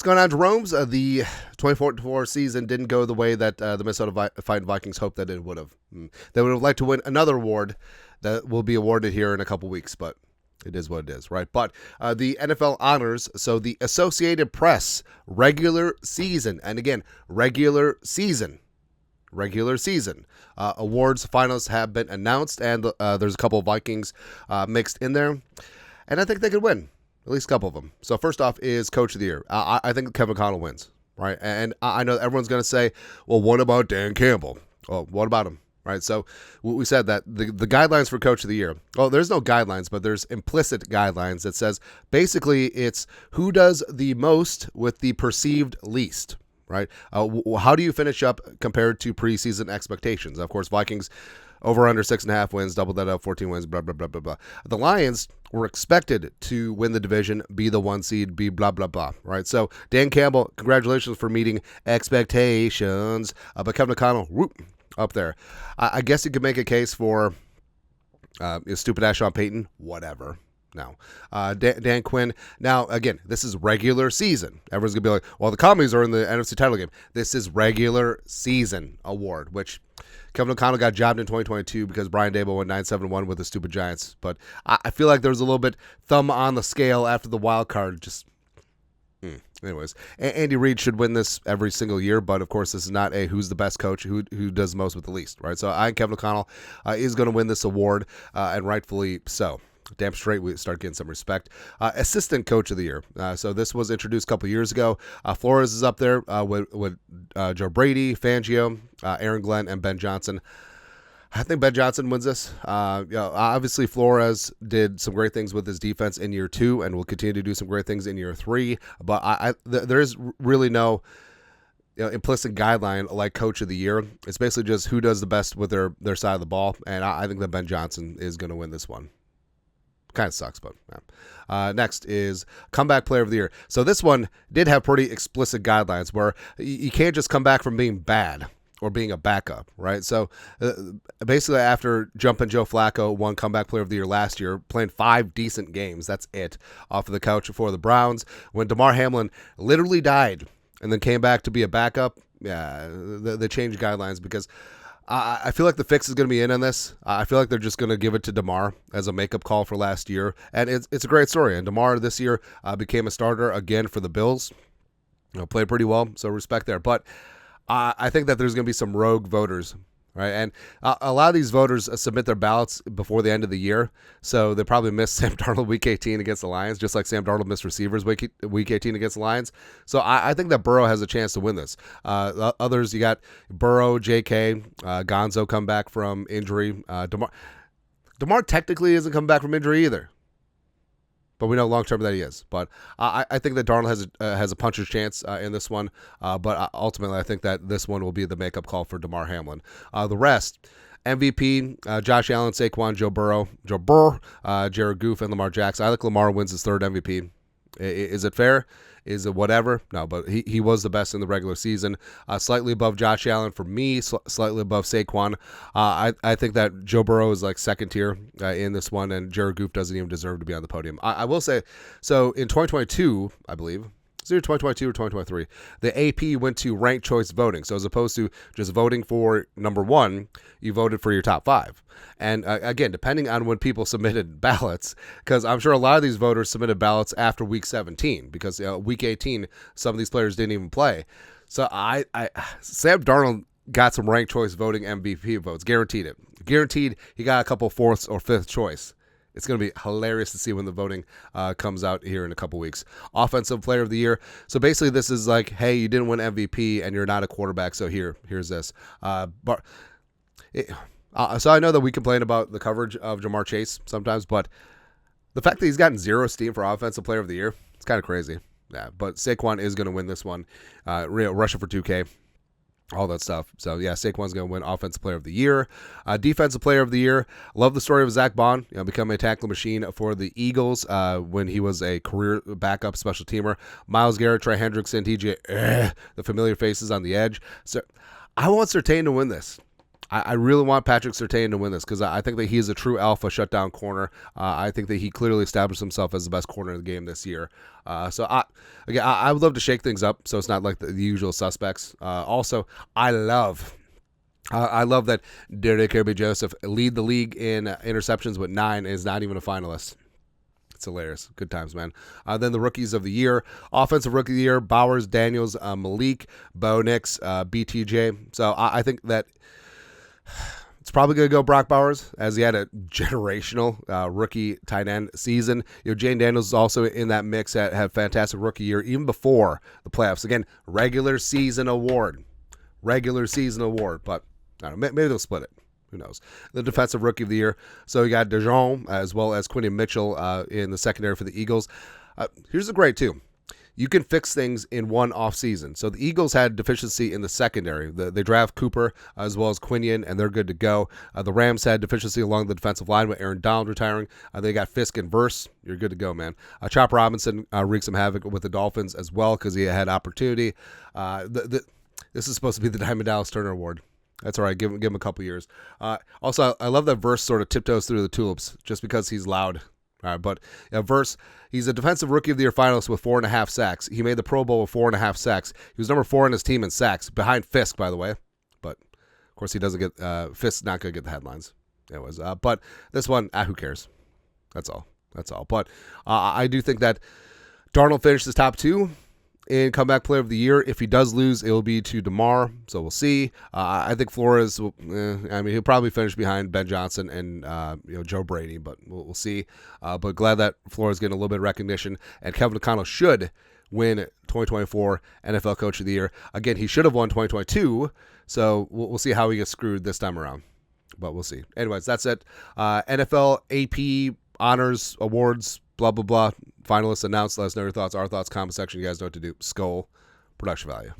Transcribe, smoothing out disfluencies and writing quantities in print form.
What's going on, Jerome's? The 24 season didn't go the way that the Minnesota Fighting Vikings hoped that it would have. They would have liked to win another award that will be awarded here in a couple weeks, but it is what it is, right? But the NFL honors, so the Associated Press regular season, and again, regular season awards finalists have been announced, and there's a couple of Vikings mixed in there, and I think they could win. At least a couple of them. So first off is Coach of the Year. I think Kevin O'Connell wins, right? And I know everyone's going to say, well, what about Dan Campbell? Well, what about him, right? So we said that the guidelines for Coach of the Year, well, there's no guidelines, but there's implicit guidelines that says basically it's who does the most with the perceived least, right? How do you finish up compared to preseason expectations? Of course, Vikings over under 6.5 wins, double that up, 14 wins, blah, blah, blah, blah, blah. The Lions were expected to win the division, be the 1 seed, be blah, blah, blah, right? So Dan Campbell, congratulations for meeting expectations. But Kevin O'Connell, whoop, up there. I guess you could make a case for stupid ass Sean Payton, whatever. No. Dan Quinn. Now, again, this is regular season. Everyone's going to be like, well, the Commies are in the NFC title game. This is regular season award, which Kevin O'Connell got jobbed in 2022 because Brian Daboll went 9-7-1 with the stupid Giants. But I feel like there was a little bit thumb on the scale after the wild card. Anyways, Andy Reid should win this every single year, but of course this is not a who's the best coach, who does most with the least, right? So I think Kevin O'Connell is going to win this award, and rightfully so. Damn straight, we start getting some respect. Assistant Coach of the Year. So this was introduced a couple years ago. Flores is up there with Joe Brady, Fangio, Aaron Glenn, and Ben Johnson. I think Ben Johnson wins this. Obviously, Flores did some great things with his defense in year 2 and will continue to do some great things in year 3. But there is really no implicit guideline like Coach of the Year. It's basically just who does the best with their side of the ball. And I think that Ben Johnson is going to win this one. Kind of sucks, but yeah. Next is Comeback Player of the Year. So this one did have pretty explicit guidelines where you can't just come back from being bad or being a backup, right? So basically after jumping Joe Flacco won Comeback Player of the Year last year, playing 5 decent games, that's it, off of the couch for the Browns, when Damar Hamlin literally died and then came back to be a backup, yeah, they changed guidelines because I feel like the fix is going to be in on this. I feel like they're just going to give it to Damar as a makeup call for last year. And it's a great story. And Damar this year became a starter again for the Bills. Played pretty well, so respect there. But I think that there's going to be some rogue voters, right? And a lot of these voters submit their ballots before the end of the year. So they probably missed Sam Darnold week 18 against the Lions, just like Sam Darnold missed receivers week 18 against the Lions. So I think that Burrow has a chance to win this. Others, you got Burrow, JK, Gonzo come back from injury. Damar technically isn't coming back from injury either, but we know long-term that he is. But I think that Darnold has a puncher's chance in this one. But ultimately, I think that this one will be the makeup call for Damar Hamlin. The rest, MVP, Josh Allen, Saquon, Joe Burrow, Jared Goff, and Lamar Jackson. I think Lamar wins his 3rd MVP. Is it fair? Is it whatever? No, but he was the best in the regular season. Slightly above Josh Allen for me, slightly above Saquon. I think that Joe Burrow is like second tier in this one, and Jared Goff doesn't even deserve to be on the podium. I will say, so in 2022, I believe, it's either 2022 or 2023, the AP went to ranked choice voting. So as opposed to just voting for number 1, you voted for your top 5. And again, depending on when people submitted ballots, because I'm sure a lot of these voters submitted ballots after week 17, because week 18, some of these players didn't even play. So Sam Darnold got some ranked choice voting MVP votes, guaranteed it. Guaranteed he got a couple 4th or 5th choice. It's going to be hilarious to see when the voting comes out here in a couple weeks. Offensive Player of the Year. So basically this is like, hey, you didn't win MVP and you're not a quarterback, so here's this. So I know that we complain about the coverage of Jamar Chase sometimes, but the fact that he's gotten 0 steam for Offensive Player of the Year, it's kind of crazy. Yeah, but Saquon is going to win this one. Rushing for 2K. All that stuff. So, yeah, Saquon's going to win Offensive Player of the Year. Defensive Player of the Year. Love the story of Zach Bond, becoming a tackle machine for the Eagles when he was a career backup special teamer. Myles Garrett, Trey Hendrickson, TJ, the familiar faces on the edge. So, I want Surtain to win this. I really want Patrick Surtain to win this because I think that he is a true alpha shutdown corner. I think that he clearly established himself as the best corner in the game this year. So I would love to shake things up so it's not like the usual suspects. Also, I love that Derek Kirby Joseph lead the league in interceptions with 9 is not even a finalist. It's hilarious. Good times, man. Then the rookies of the year. Offensive rookie of the year, Bowers, Daniels, Malik, Bo Nix, BTJ. So I think that it's probably going to go Brock Bowers as he had a generational rookie tight end season. Jane Daniels is also in that mix, had a fantastic rookie year even before the playoffs. Again, regular season award. But I don't know, maybe they'll split it. Who knows? The defensive rookie of the year. So you got JEROME as well as Quinton Mitchell in the secondary for the Eagles. Here's the grade, too. You can fix things in one offseason. So the Eagles had deficiency in the secondary. They draft Cooper as well as Quinion, and they're good to go. The Rams had deficiency along the defensive line with Aaron Donald retiring. They got Fisk and Verse. You're good to go, man. Chop Robinson wreaked some havoc with the Dolphins as well because he had opportunity. This is supposed to be the Diamond Dallas Turner Award. That's all right. Give him a couple years. Also, I love that Verse sort of tiptoes through the tulips just because he's loud. All right, but Verse, he's a defensive rookie of the year finalist with 4.5 sacks. He made the Pro Bowl with 4.5 sacks. He was number 4 on his team in sacks, behind Fisk, by the way. But of course, he doesn't get Fisk's not going to get the headlines. Anyways, but this one, who cares? That's all. But I do think that Darnold finishes top 2. In comeback player of the year. If he does lose, it will be to DeMar, so we'll see. I think Flores, he'll probably finish behind Ben Johnson and Joe Brady, but we'll see. But glad that Flores getting a little bit of recognition, and Kevin O'Connell should win 2024 NFL Coach of the Year. Again, he should have won 2022, so we'll see how he gets screwed this time around, but we'll see. Anyways, that's it. NFL AP honors, awards, blah, blah, blah. Finalists announced. Let us know your thoughts. Our thoughts, comment section. You guys know what to do. Skull, production value.